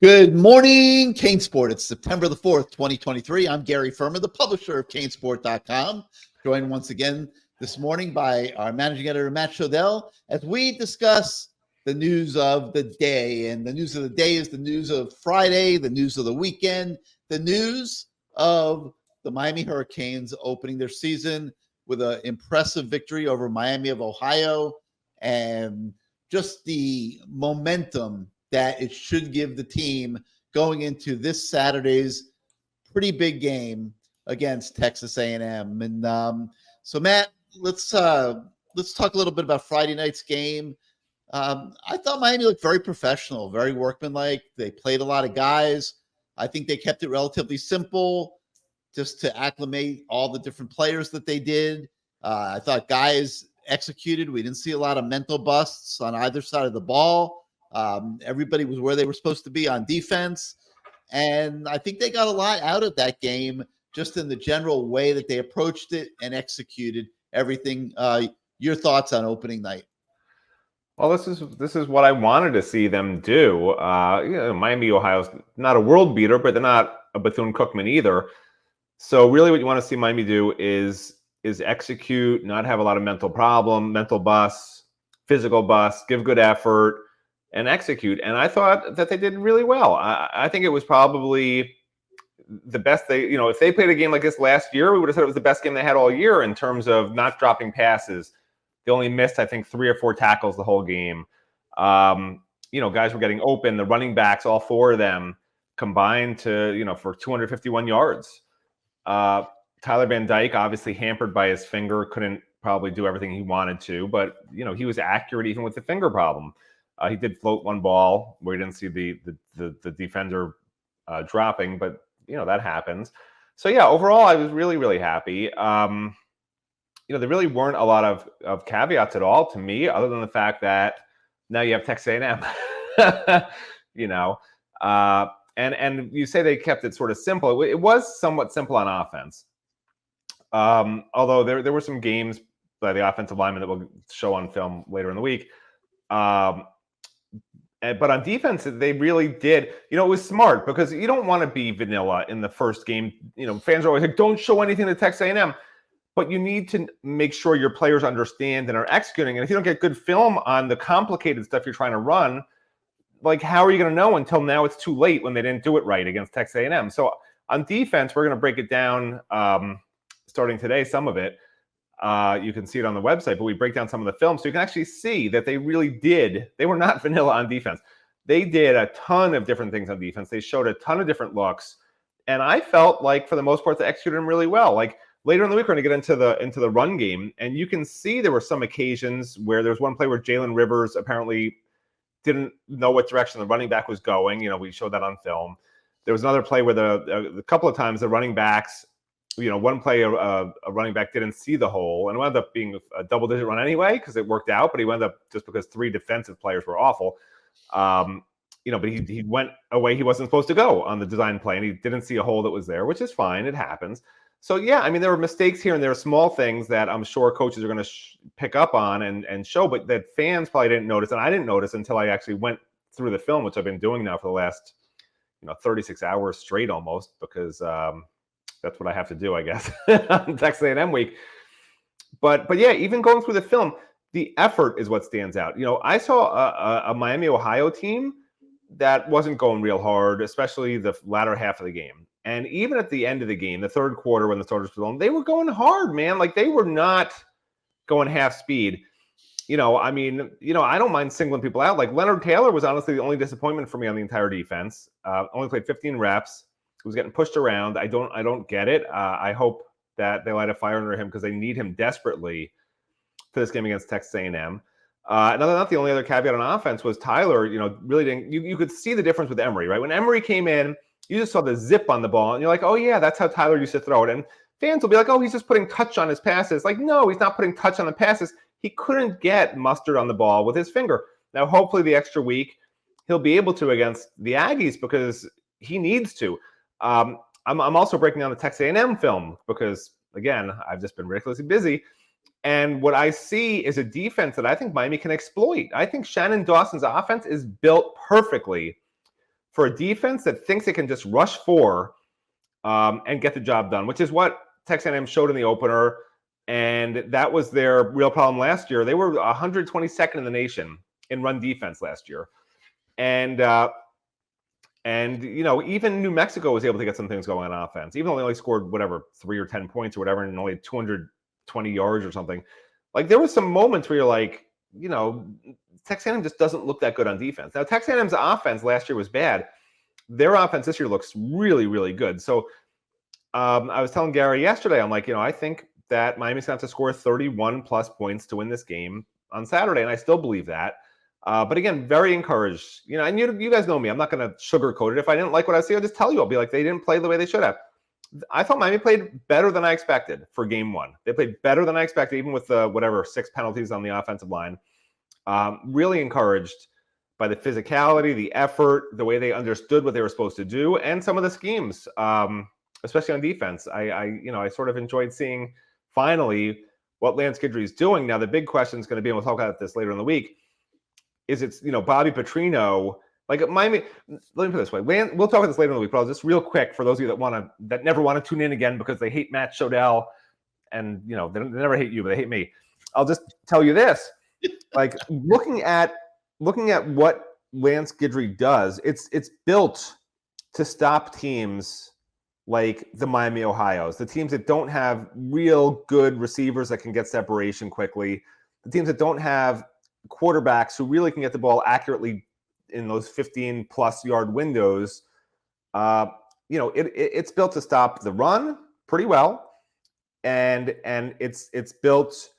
Good morning, CaneSport. It's September the 4th, 2023. I'm Gary Ferman, the publisher of CaneSport.com, joined once again this morning by our managing editor, Matt Shodell, as we discuss the news of the day. And the news of the day is the news of Friday, the news of the weekend, the news of the Miami Hurricanes opening their season with an impressive victory over Miami of Ohio, and just the momentum that it should give the team going into this Saturday's pretty big game against Texas A&M. And so, Matt, let's talk a little bit about Friday night's game. I thought Miami looked very professional, very workmanlike. They played a lot of guys. I think they kept it relatively simple just to acclimate all the different players that they did. I thought guys executed. We didn't see a lot of mental busts on either side of the ball. Everybody was where they were supposed to be on defense. And I think they got a lot out of that game just in the general way that they approached it and executed everything. Your thoughts on opening night? Well, this is what I wanted to see them do. Miami, Ohio's not a world beater, but they're not a Bethune-Cookman either. So really what you want to see Miami do is execute, not have a lot of mental busts, physical busts, give good effort, and execute. And I thought that they did really well. I think it was probably the best if they played a game like this last year, we would have said it was the best game they had all year in terms of not dropping passes. They only missed, I think, 3 or 4 tackles the whole game. Guys were getting open. The running backs, all 4 of them, combined to, for 251 yards. Tyler Van Dyke, obviously hampered by his finger, couldn't probably do everything he wanted to, but, he was accurate even with the finger problem. He did float one ball where he didn't see the defender dropping, but, that happens. So, yeah, overall, I was really, really happy. There really weren't a lot of caveats at all to me, other than the fact that now you have Texas A&M. And you say they kept it sort of simple. It was somewhat simple on offense. Although there were some games by the offensive linemen that we'll show on film later in the week. But on defense, they really did. It was smart because you don't want to be vanilla in the first game. Fans are always like, don't show anything to Texas A&M. But you need to make sure your players understand and are executing. And if you don't get good film on the complicated stuff you're trying to run, like, how are you going to know until now it's too late when they didn't do it right against Texas A&M? So on defense, we're going to break it down starting today, some of it. You can see it on the website, but we break down some of the film so you can actually see that they really did. They were not vanilla on defense. They did a ton of different things on defense. They showed a ton of different looks. And I felt like, for the most part, they executed them really well. Like, later in the week, we're going to get into the run game, and you can see there were some occasions where there's one play where Jalen Rivers apparently didn't know what direction the running back was going. We showed that on film. There was another play where a couple of times the running backs, one play a running back didn't see the hole, and it wound up being a double-digit run anyway because it worked out, but he wound up just because 3 defensive players were awful. But he went away he wasn't supposed to go on the design play, and he didn't see a hole that was there, which is fine. It happens. So, yeah, there were mistakes here and there are small things that I'm sure coaches are going to pick up on and show, but that fans probably didn't notice. And I didn't notice until I actually went through the film, which I've been doing now for the last, 36 hours straight almost, because that's what I have to do, I guess, on Texas A&M week. But yeah, even going through the film, the effort is what stands out. I saw a Miami, Ohio team that wasn't going real hard, especially the latter half of the game. And even at the end of the game, the third quarter when the starters were on, they were going hard, man. Like, they were not going half speed. I don't mind singling people out. Like, Leonard Taylor was honestly the only disappointment for me on the entire defense. Only played 15 reps. He was getting pushed around. I don't get it. I hope that they light a fire under him because they need him desperately for this game against Texas A&M. Not the only other caveat on offense was Tyler, really didn't. You could see the difference with Emory, right? When Emory came in, you just saw the zip on the ball, and you're like, oh, yeah, that's how Tyler used to throw it. And fans will be like, oh, he's just putting touch on his passes. Like, no, he's not putting touch on the passes. He couldn't get mustard on the ball with his finger. Now, hopefully the extra week, he'll be able to against the Aggies because he needs to. I'm also breaking down the Texas A&M film because, again, I've just been ridiculously busy. And what I see is a defense that I think Miami can exploit. I think Shannon Dawson's offense is built perfectly for a defense that thinks it can just rush 4 and get the job done, which is what Texas A&M showed in the opener. And that was their real problem last year. They were 122nd in the nation in run defense last year. And even New Mexico was able to get some things going on offense, even though they only scored 3 or 10 points or whatever, and only 220 yards or something. Like, there was some moments where you're like, Texas A&M just doesn't look that good on defense. Now, Texas A&M's offense last year was bad. Their offense this year looks really, really good. So I was telling Gary yesterday, I'm like, I think that Miami's going to have to score 31 plus points to win this game on Saturday, and I still believe that. But again, very encouraged. And you guys know me. I'm not going to sugarcoat it. If I didn't like what I see, I'll just tell you. I'll be like, they didn't play the way they should have. I thought Miami played better than I expected for game 1. They played better than I expected, even with the 6 penalties on the offensive line. Really encouraged by the physicality, the effort, the way they understood what they were supposed to do, and some of the schemes, especially on defense. I sort of enjoyed seeing finally what Lance Guidry is doing. Now, the big question is going to be, and we'll talk about this later in the week, is it's Bobby Petrino. Like, Miami, let me put it this way. We'll talk about this later in the week, but I'll just real quick for those of you that never want to tune in again because they hate Matt Shodell, and they never hate you, but they hate me. I'll just tell you this: like, looking at what Lance Guidry does, it's built to stop teams like the Miami Ohios, the teams that don't have real good receivers that can get separation quickly, the teams that don't have quarterbacks who really can get the ball accurately in those 15-plus yard windows. It's built to stop the run pretty well, and it's built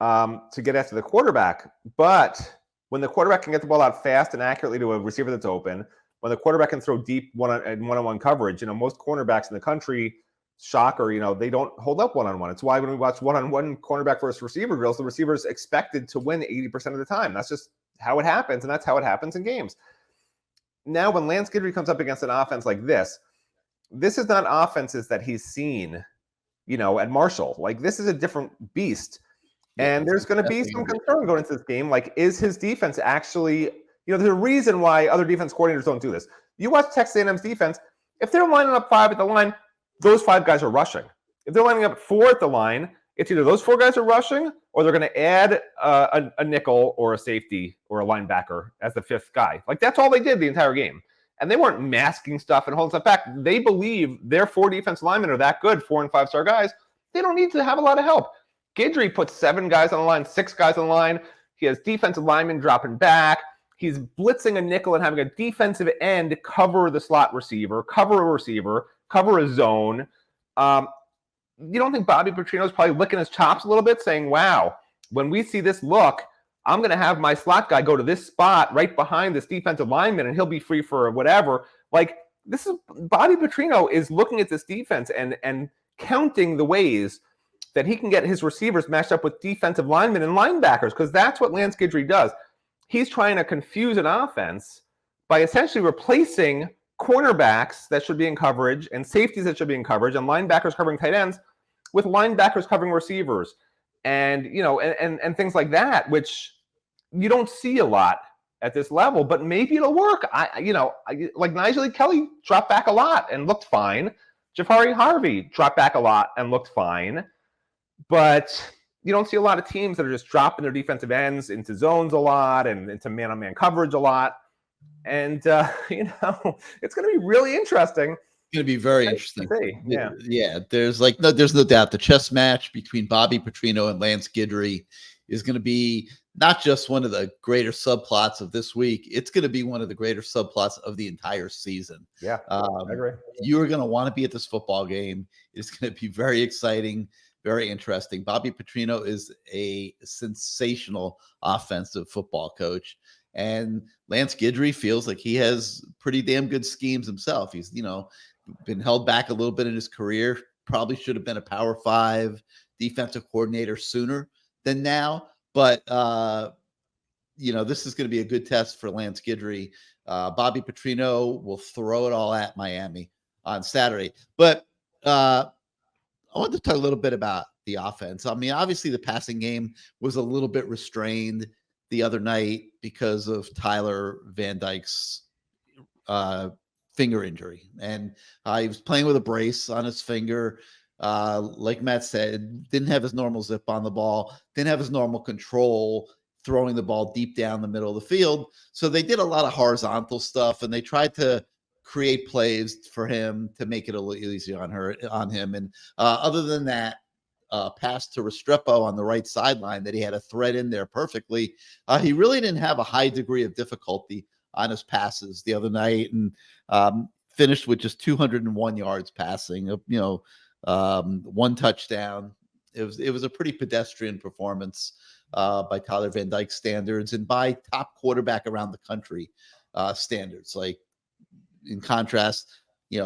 to get after the quarterback. But when the quarterback can get the ball out fast and accurately to a receiver that's open, when the quarterback can throw deep one-on-one coverage, most cornerbacks in the country, shocker, they don't hold up one-on-one. It's why when we watch one-on-one cornerback versus receiver drills, the receiver is expected to win 80% of the time. That's just how it happens, and that's how it happens in games. Now, when Lance Guidry comes up against an offense like this is not offenses that he's seen, at Marshall. Like, this is a different beast. And there's going to be some concern going into this game. Like, is his defense actually, there's a reason why other defense coordinators don't do this. You watch Texas A&M's defense, if they're lining up 5 at the line, those 5 guys are rushing. If they're lining up 4 at the line, it's either those 4 guys are rushing or they're going to add a nickel or a safety or a linebacker as the 5th guy. Like, that's all they did the entire game. And they weren't masking stuff and holding stuff back. They believe their 4 defensive linemen are that good, 4- and 5-star guys. They don't need to have a lot of help. Guidry puts 7 guys on the line, 6 guys on the line. He has defensive linemen dropping back. He's blitzing a nickel and having a defensive end cover the slot receiver, cover a zone. You don't think Bobby Petrino is probably licking his chops a little bit, saying, wow, when we see this look, I'm going to have my slot guy go to this spot right behind this defensive lineman, and he'll be free for whatever. Like, this is Bobby Petrino is looking at this defense and counting the ways that he can get his receivers matched up with defensive linemen and linebackers, because that's what Lance Guidry does. He's trying to confuse an offense by essentially replacing cornerbacks that should be in coverage and safeties that should be in coverage and linebackers covering tight ends with linebackers covering receivers and and things like that, which you don't see a lot at this level, but maybe it'll work. Like Nigel Kelly dropped back a lot and looked fine. Jafari Harvey dropped back a lot and looked fine, but you don't see a lot of teams that are just dropping their defensive ends into zones a lot and into man-on-man coverage a lot. And, it's going to be really interesting. It's going to be very interesting. Yeah. Yeah. There's no doubt the chess match between Bobby Petrino and Lance Guidry is going to be not just one of the greater subplots of this week. It's going to be one of the greater subplots of the entire season. Yeah, I agree. You are going to want to be at this football game. It's going to be very exciting, very interesting. Bobby Petrino is a sensational offensive football coach. And Lance Guidry feels like he has pretty damn good schemes himself. He's, been held back a little bit in his career. Probably should have been a Power 5 defensive coordinator sooner than now. But, this is going to be a good test for Lance Guidry. Bobby Petrino will throw it all at Miami on Saturday. But I want to talk a little bit about the offense. I mean, obviously the passing game was a little bit restrained the other night because of Tyler Van Dyke's finger injury, and he was playing with a brace on his finger. Like Matt said, didn't have his normal zip on the ball, didn't have his normal control throwing the ball deep down the middle of the field. So they did a lot of horizontal stuff, and they tried to create plays for him to make it a little easy on him. And other than that, pass to Restrepo on the right sideline that he had a thread in there perfectly. He really didn't have a high degree of difficulty on his passes the other night, and finished with just 201 yards passing. One touchdown. It was a pretty pedestrian performance by Tyler Van Dyke standards and by top quarterback around the country standards. Like, in contrast,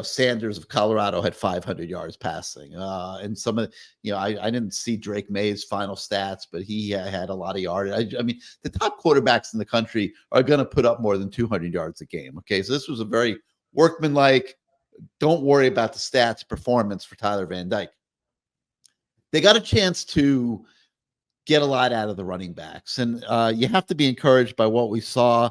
Sanders of Colorado had 500 yards passing. And some of, I didn't see Drake May's final stats, but he had a lot of yards. I mean, the top quarterbacks in the country are going to put up more than 200 yards a game. Okay. So this was a very workmanlike, don't worry about the stats performance for Tyler Van Dyke. They got a chance to get a lot out of the running backs. And you have to be encouraged by what we saw.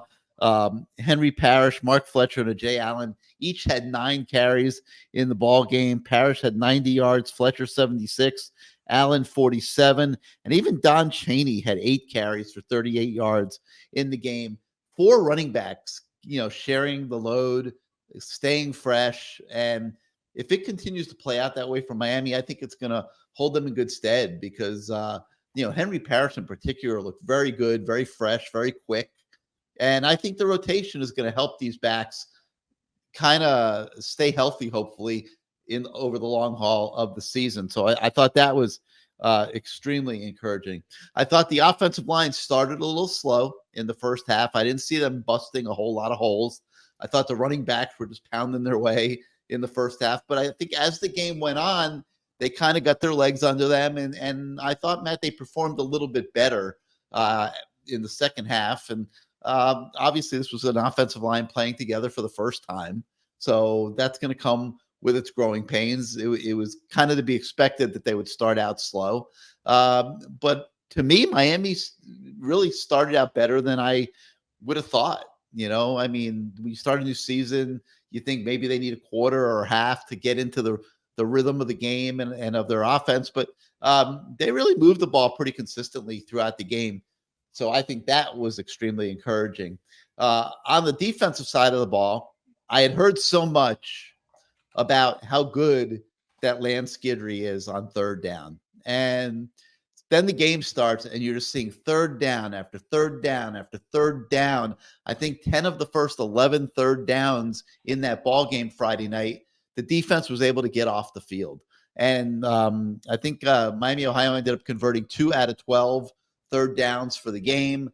Henry Parrish, Mark Fletcher, and Jay Allen each had 9 carries in the ball game. Parrish had 90 yards, Fletcher 76, Allen 47, and even Don Chaney had 8 carries for 38 yards in the game. 4 running backs, sharing the load, staying fresh. And if it continues to play out that way for Miami, I think it's going to hold them in good stead because, Henry Parrish in particular looked very good, very fresh, very quick. And I think the rotation is going to help these backs kind of stay healthy, hopefully, over the long haul of the season. So I thought that was extremely encouraging. I thought the offensive line started a little slow in the first half. I didn't see them busting a whole lot of holes. I thought the running backs were just pounding their way in the first half. But I think as the game went on, they kind of got their legs under them. And I thought, Matt, they performed a little bit better in the second half. And obviously, this was an offensive line playing together for the first time. So that's going to come with its growing pains. It was kind of to be expected that they would start out slow. But to me, Miami really started out better than I would have thought. I mean, when you start a new season, you think maybe they need a quarter or half to get into the rhythm of the game and of their offense. But they really moved the ball pretty consistently throughout the game. So I think that was extremely encouraging. On the defensive side of the ball, I had heard so much about how good that Lance Guidry is on third down. And then the game starts and you're just seeing third down after third down after third down. I think 10 of the first 11 third downs in that ball game Friday night, the defense was able to get off the field. And I think Miami, Ohio ended up converting 2 out of 12 third downs for the game.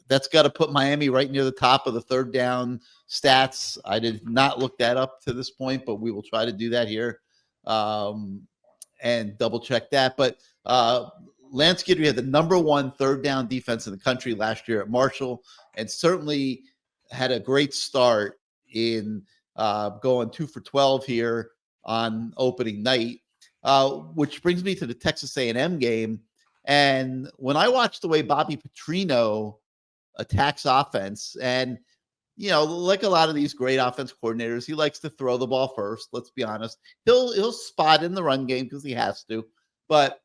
That's got to put Miami right near the top of the third down stats. I did not look that up to this point, but we will try to do that here and double check that. But Lance Guidry had the number 1 third down defense in the country last year at Marshall, and certainly had a great start in going 2 for 12 here on opening night, which brings me to the Texas A&M game. And when I watched the way Bobby Petrino attacks offense, and like a lot of these great offense coordinators, he likes to throw the ball first. Let's be honest. He'll spot in the run game because he has to, but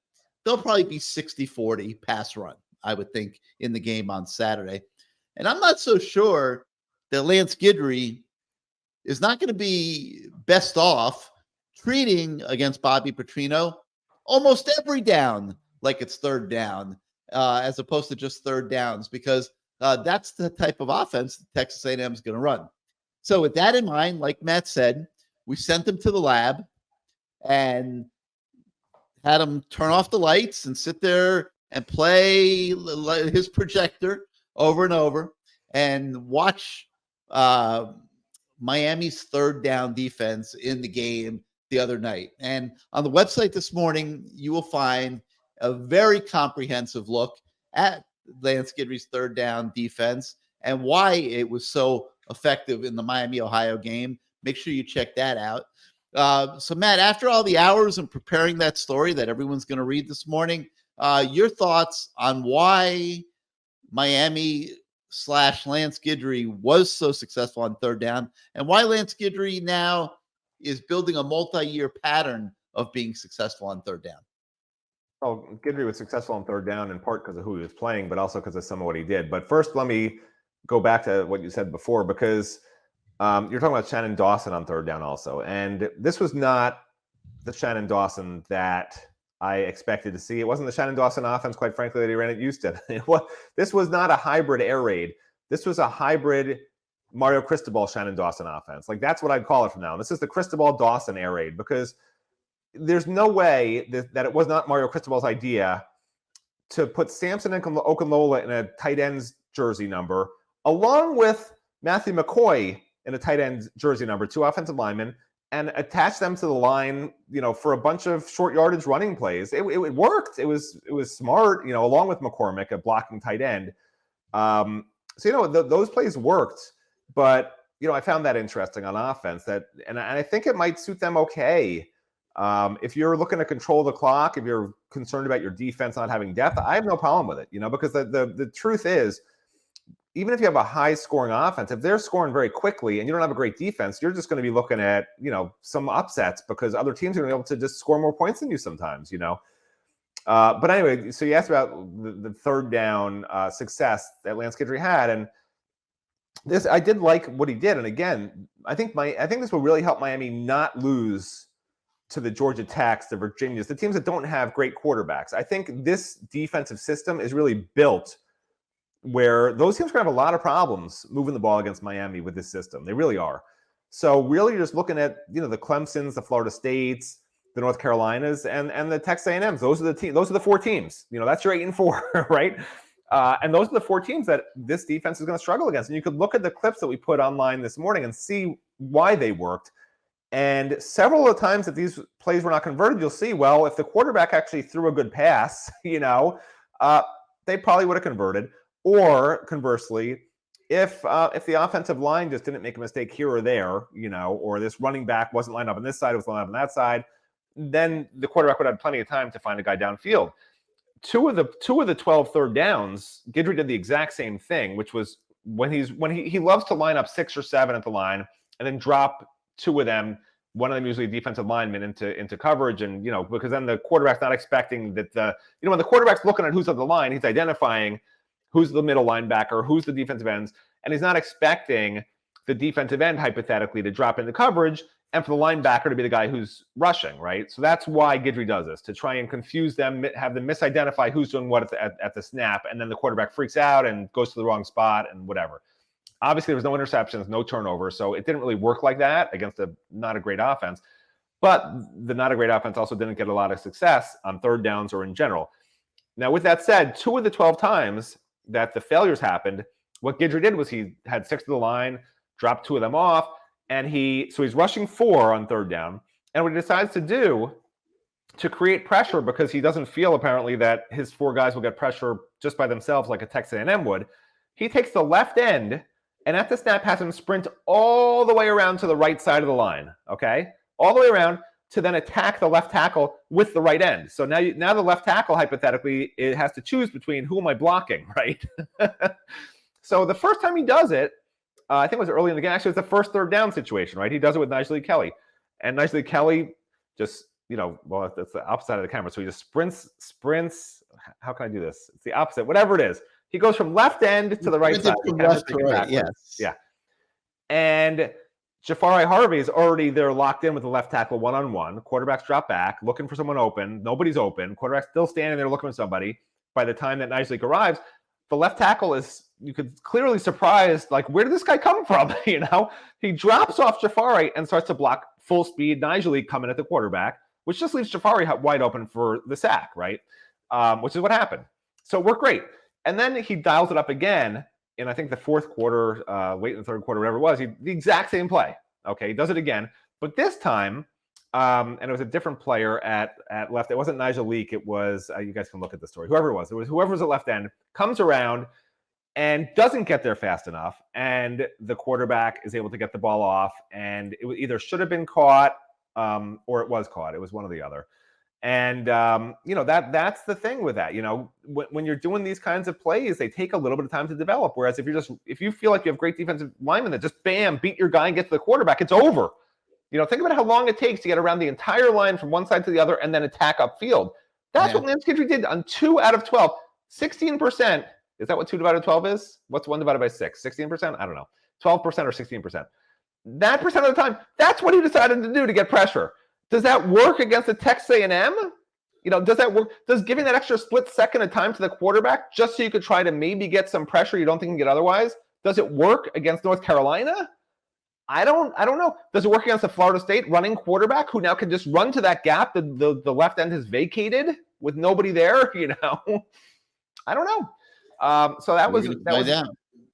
they'll probably be 60-40 pass run, I would think, in the game on Saturday. And I'm not so sure that Lance Guidry is not going to be best off treating against Bobby Petrino almost every down like it's third down, as opposed to just third downs, because that's the type of offense Texas A&M is going to run. So with that in mind, like Matt said, we sent him to the lab and had him turn off the lights and sit there and play his projector over and over and watch Miami's third down defense in the game the other night. And on the website this morning, you will find a very comprehensive look at Lance Guidry's third down defense and why it was so effective in the Miami, Ohio game. Make sure you check that out. So, Matt, after all the hours in preparing that story that everyone's going to read this morning, your thoughts on why Miami slash Lance Guidry was so successful on third down, and why Lance Guidry now is building a multi-year pattern of being successful on third down. Well, Guidry was successful on third down in part because of who he was playing, but also because of some of what he did. But first, let me go back to what you said before, because you're talking about Shannon Dawson on third down also. And this was not the Shannon Dawson that I expected to see. It wasn't the Shannon Dawson offense, quite frankly, that he ran at Houston. This was not a hybrid air raid. This was a hybrid Mario Cristobal Shannon Dawson offense. Like, that's what I'd call it from now on. This is the Cristobal Dawson air raid, because there's no way that it was not Mario Cristobal's idea to put Samson and Okunlola in a tight end's jersey number, along with Matthew McCoy in a tight end jersey number, 2 offensive linemen, and attach them to the line, for a bunch of short yardage running plays. It worked. It was smart, along with McCormick, a blocking tight end. Those plays worked, but I found that interesting on offense. And I think it might suit them okay. If you're looking to control the clock, if you're concerned about your defense not having depth, I have no problem with it, because the truth is, even if you have a high scoring offense, if they're scoring very quickly and you don't have a great defense, you're just going to be looking at, some upsets, because other teams are going to be able to just score more points than you sometimes, But anyway, so you asked about the third down success that Lance Guidry had. And this, I did like what he did. And again, I think this will really help Miami not lose to the Georgia Techs, the Virginias, the teams that don't have great quarterbacks. I think this defensive system is really built where those teams are going to have a lot of problems moving the ball against Miami with this system. They really are. So really, you're just looking at, the Clemsons, the Florida States, the North Carolinas, and the Texas A&Ms. Those are the 4 teams. That's your 8-4, right? And those are the 4 teams that this defense is going to struggle against. And you could look at the clips that we put online this morning and see why they worked. And several of the times that these plays were not converted, you'll see, well, if the quarterback actually threw a good pass, they probably would have converted. Or conversely, if the offensive line just didn't make a mistake here or there, or this running back wasn't lined up on this side, it was lined up on that side, then the quarterback would have plenty of time to find a guy downfield. Two of the 12 third downs, Guidry did the exact same thing, which was when he loves to line up 6 or 7 at the line and then drop 2 of them, one of them usually defensive linemen into coverage, and because then the quarterback's not expecting that when the quarterback's looking at who's on the line, he's identifying who's the middle linebacker, who's the defensive ends, and he's not expecting the defensive end hypothetically to drop into coverage and for the linebacker to be the guy who's rushing, right? So that's why Guidry does this, to try and confuse them, have them misidentify who's doing what at the snap, and then the quarterback freaks out and goes to the wrong spot and whatever. Obviously, there was no interceptions, no turnovers, so it didn't really work like that against not a great offense. But the not a great offense also didn't get a lot of success on third downs or in general. Now, with that said, 2 of the 12 times that the failures happened, what Guidry did was he had 6 to the line, dropped 2 of them off, and he's rushing 4 on third down. And what he decides to do to create pressure, because he doesn't feel apparently that his 4 guys will get pressure just by themselves like a Texas A&M would, he takes the left end and at the snap has him sprint all the way around to the right side of the line, okay? All the way around to then attack the left tackle with the right end. So now the left tackle, hypothetically, it has to choose between who am I blocking, right? So the first time he does it, I think it was early in the game. Actually, it's the first third down situation, right? He does it with Najee Kelly. And Najee Kelly just, well, that's the opposite of the camera. So he just sprints. How can I do this? It's the opposite, whatever it is. He goes from left end to the right side. From left to right, yes. Yeah. And Jafari Harvey is already there locked in with the left tackle one-on-one. Quarterback's drop back, looking for someone open. Nobody's open. Quarterback's still standing there looking for somebody. By the time that Najee arrives, the left tackle is, you could clearly surprised, like, where did this guy come from? He drops off Jafari and starts to block full speed Najee coming at the quarterback, which just leaves Jafari wide open for the sack, right? Which is what happened. So it worked great. And then he dials it up again in, I think, the fourth quarter, late in the third quarter, whatever it was. The exact same play. Okay, he does it again. But this time, and it was a different player at left. It wasn't Nigel Leak. It was, you guys can look at the story. Whoever it was whoever was at left end, comes around and doesn't get there fast enough. And the quarterback is able to get the ball off. And it either should have been caught or it was caught. It was one or the other. And that's the thing with that. When you're doing these kinds of plays, they take a little bit of time to develop. Whereas if you feel like you have great defensive linemen that just beat your guy and get to the quarterback, it's over. Think about how long it takes to get around the entire line from one side to the other and then attack upfield. That's what Lance Guidry did on 2 out of 12. 16%. Is that what 2 divided by 12 is? What's 1 divided by 6? 16%? I don't know. 12% or 16%. That percent of the time, that's what he decided to do to get pressure. Does that work against the Texas A&M? Does that work? Does giving that extra split second of time to the quarterback just so you could try to maybe get some pressure you don't think you can get otherwise? Does it work against North Carolina? I don't know. Does it work against the Florida State running quarterback who now can just run to that gap that the left end has vacated with nobody there? I don't know. So that was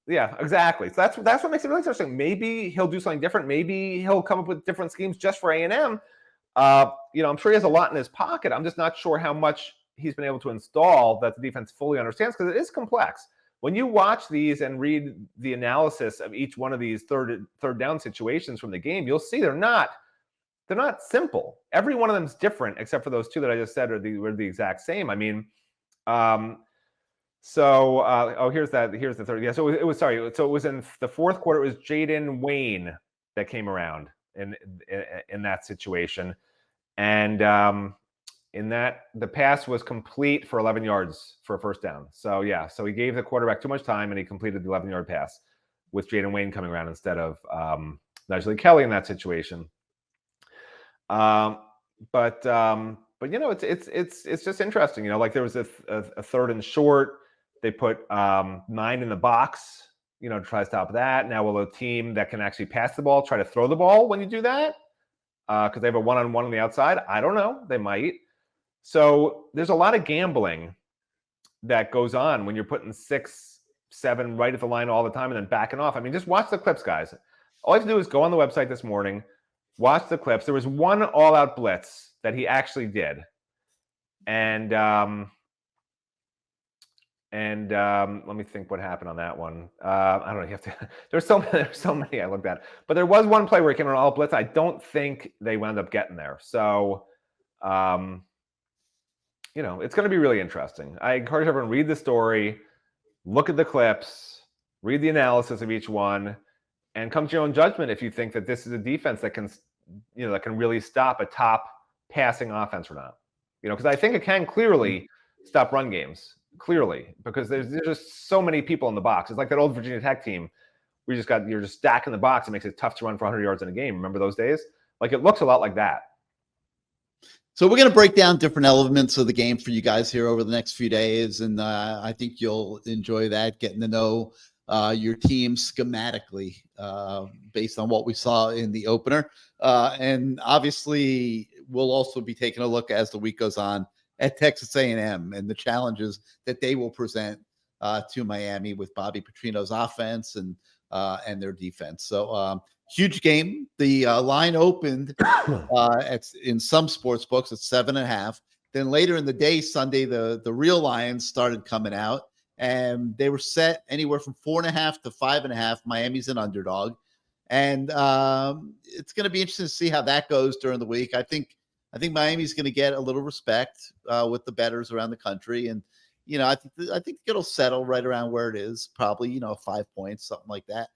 yeah, exactly. So that's what makes it really interesting. Maybe he'll do something different. Maybe he'll come up with different schemes just for A&M. I'm sure he has a lot in his pocket. I'm just not sure how much he's been able to install that the defense fully understands because it is complex. When you watch these and read the analysis of each one of these third down situations from the game, you'll see they're not simple. Every one of them is different, except for those two that I just said were the exact same. I mean, here's the third. Yeah, so it was in the fourth quarter. It was Jaden Wayne that came around in that situation, and in that, the pass was complete for 11 yards for a first down. So he gave the quarterback too much time, and he completed the 11-yard pass with Jaden Wayne coming around instead of Najee Kelly in that situation. But it's just interesting. Like there was a third and short. They put 9 in the box, to try to stop that. Now will a team that can actually pass the ball try to throw the ball when you do that? Because they have a one-on-one on the outside? I don't know. They might. So there's a lot of gambling that goes on when you're putting 6, 7 right at the line all the time and then backing off. I mean, just watch the clips, guys. All you have to do is go on the website this morning, watch the clips. There was one all-out blitz that he actually did. And let me think what happened on that one. I don't know. You have to. There's so many I looked at, but there was one play where he came on all blitz. I don't think they wound up getting there. So, it's going to be really interesting. I encourage everyone to read the story, look at the clips, read the analysis of each one, and come to your own judgment if you think that this is a defense that can really stop a top passing offense or not. Because I think it can clearly stop run games. Clearly, because there's just so many people in the box. It's like that old Virginia Tech team where you're just stacking the box. It makes it tough to run for 100 yards in a game. Remember those days? Like it looks a lot like that. So we're going to break down different elements of the game for you guys here over the next few days, and I think you'll enjoy that, getting to know your team schematically based on what we saw in the opener. And obviously, we'll also be taking a look as the week goes on at Texas A&M and the challenges that they will present to Miami with Bobby Petrino's offense and their defense. So huge game. The line opened in some sports books at 7.5. Then later in the day, Sunday, the real lines started coming out, and they were set anywhere from 4.5 to 5.5. Miami's an underdog, and it's going to be interesting to see how that goes during the week. I think Miami's going to get a little respect with the bettors around the country, and I think it'll settle right around where it is, probably 5 points, something like that.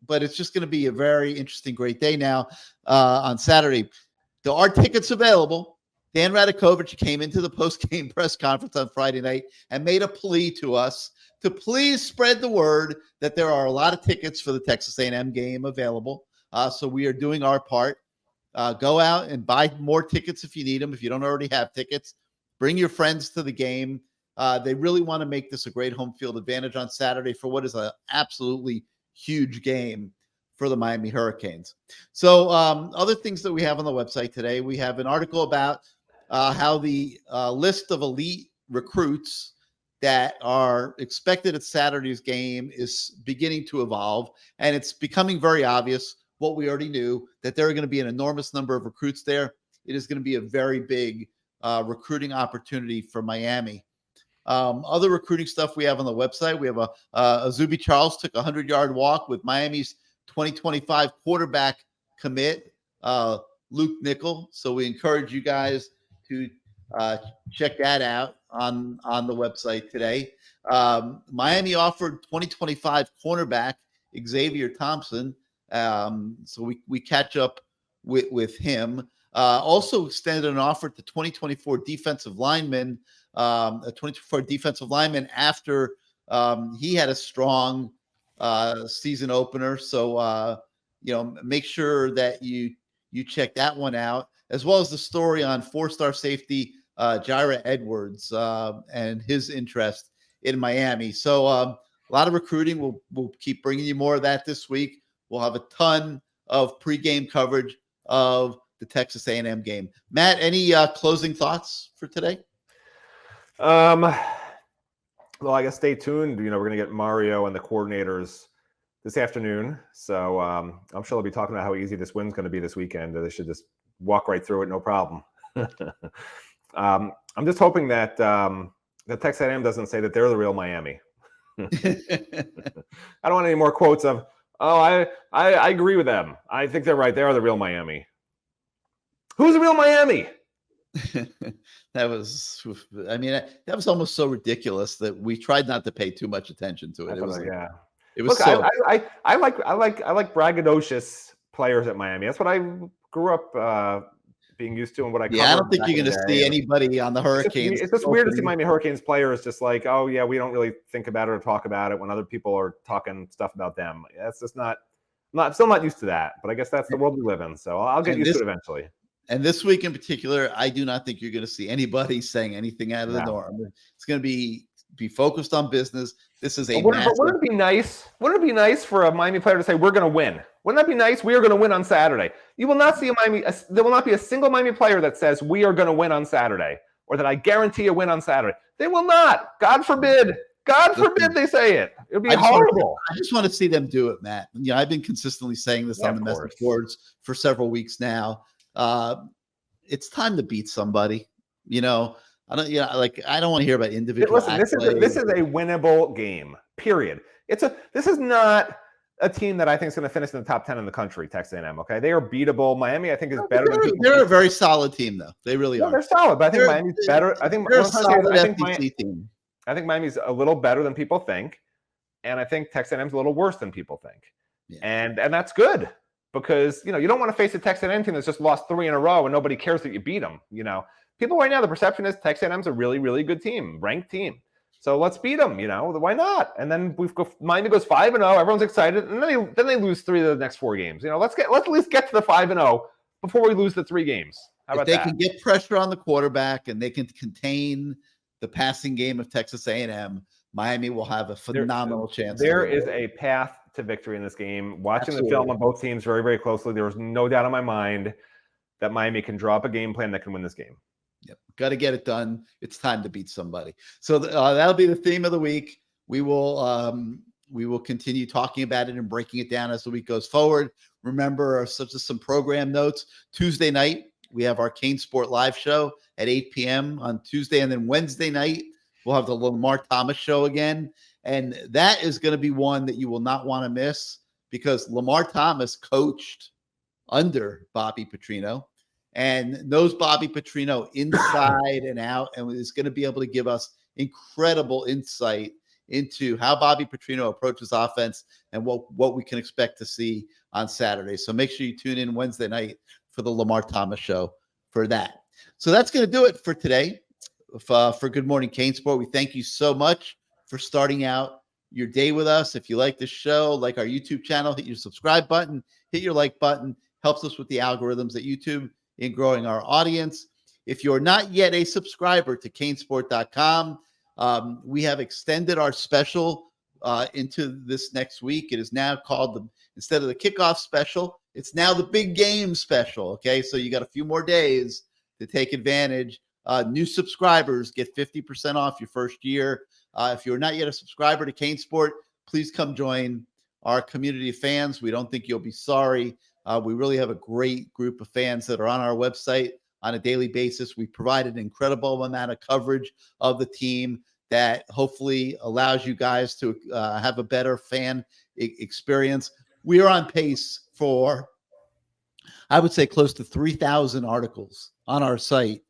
But it's just going to be a very interesting, great day now on Saturday. There are tickets available. Dan Radakovich came into the post-game press conference on Friday night and made a plea to us to please spread the word that there are a lot of tickets for the Texas A&M game available. So we are doing our part. Go out and buy more tickets if you need them. If you don't already have tickets, bring your friends to the game. They really want to make this a great home field advantage on Saturday for what is an absolutely huge game for the Miami Hurricanes. So other things that we have on the website today, we have an article about how the list of elite recruits that are expected at Saturday's game is beginning to evolve, and it's becoming very obvious what we already knew, that there are going to be an enormous number of recruits there. It is going to be a very big recruiting opportunity for Miami. Other recruiting stuff we have on the website. We have Azubi Charles took a 100-yard walk with Miami's 2025 quarterback commit, Luke Nickel. So we encourage you guys to check that out on the website today. Miami offered 2025 cornerback Xavier Thompson. So we catch up with him. Also extended an offer to 2024 defensive lineman, a 2024 defensive lineman after he had a strong season opener. So make sure that you check that one out, as well as the story on 4-star safety Jaira Edwards and his interest in Miami. So a lot of recruiting. We'll keep bringing you more of that this week. We'll have a ton of pregame coverage of the Texas A&M game. Matt, any closing thoughts for today? Well, I guess stay tuned. We're going to get Mario and the coordinators this afternoon. So I'm sure they'll be talking about how easy this win's going to be this weekend. They should just walk right through it, no problem. I'm just hoping that Texas A&M doesn't say that they're the real Miami. I don't want any more quotes of, I agree with them. I think they're right. They are the real Miami. Who's the real Miami? That was almost so ridiculous that we tried not to pay too much attention to it. It was Look, so. I like braggadocious players at Miami. That's what I grew up being used to, and what I I don't think you're going to see anybody on the Hurricanes. It's just weird to see Miami Hurricanes players just like, oh yeah, we don't really think about it or talk about it when other people are talking stuff about them. That's just not. I'm still not used to that, but I guess that's the world we live in. So I'll get used to it eventually. And this week in particular, I do not think you're going to see anybody saying anything out of the norm. It's going to be focused on business. This is wouldn't it be nice? Wouldn't it be nice for a Miami player to say, "We're going to win"? Wouldn't that be nice? We are going to win on Saturday. You will not see there will not be a single Miami player that says we are going to win on Saturday, or that I guarantee a win on Saturday. They will not. God forbid. God forbid they say it. It would be horrible. I just want to see them do it, Matt. I've been consistently saying this on the message boards for several weeks now. It's time to beat somebody. I don't want to hear about individual. Listen, this is a winnable game. Period. This is not a team that I think is going to finish in the top 10 in the country. Texas A&M. Okay, they are beatable. Miami, I think, is better than people. They're a very solid team, though. They really are. They're solid, but I think Miami's better. I think they're a solid FBC team. I think Miami's a little better than people think, and I think Texas A&M's a little worse than people think. Yeah. And that's good. Because, you don't want to face a Texas A&M team that's just lost 3 in a row and nobody cares that you beat them. People right now, the perception is Texas A&M's a really, really good team, ranked team. So let's beat them, why not? And then Miami goes 5-0, everyone's excited, and then they lose 3 of the next 4 games. Let's at least get to the 5-0 before we lose the 3 games. How about that? If they can get pressure on the quarterback and they can contain the passing game of Texas A&M, Miami will have a phenomenal chance. There is a path to victory in this game. Watching the film on both teams very, very closely, there was no doubt in my mind that Miami can draw up a game plan that can win this game. Yep, got to get it done. It's time to beat somebody. So that'll be the theme of the week. We will continue talking about it and breaking it down as the week goes forward. Remember, some program notes. Tuesday night, we have our CaneSport live show at 8 p.m. on Tuesday, and then Wednesday night, we'll have the Lamar Thomas show again. And that is going to be one that you will not want to miss, because Lamar Thomas coached under Bobby Petrino and knows Bobby Petrino inside and out, and is going to be able to give us incredible insight into how Bobby Petrino approaches offense and what we can expect to see on Saturday. So make sure you tune in Wednesday night for the Lamar Thomas show for that. So that's going to do it for today for Good Morning CaneSport. We thank you so much for starting out your day with us. If you like this show, like our YouTube channel, hit your subscribe button, hit your like button. Helps us with the algorithms at YouTube in growing our audience. If you're not yet a subscriber to CaneSport.com, we have extended our special into this next week. It is now called, instead of the kickoff special, it's now the big game special. Okay, so you got a few more days to take advantage. New subscribers get 50% off your first year. If you're not yet a subscriber to CaneSport, please come join our community of fans. We don't think you'll be sorry. We really have a great group of fans that are on our website on a daily basis. We provide an incredible amount of coverage of the team that hopefully allows you guys to have a better fan experience. We are on pace for I would say close to 3,000 articles on our site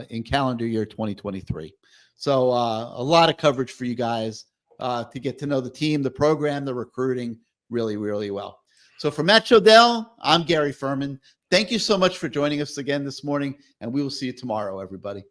in calendar year 2023. So a lot of coverage for you guys to get to know the team, the program, the recruiting really, really well. So for Matt Shodell, I'm Gary Ferman. Thank you so much for joining us again this morning, and we will see you tomorrow, everybody.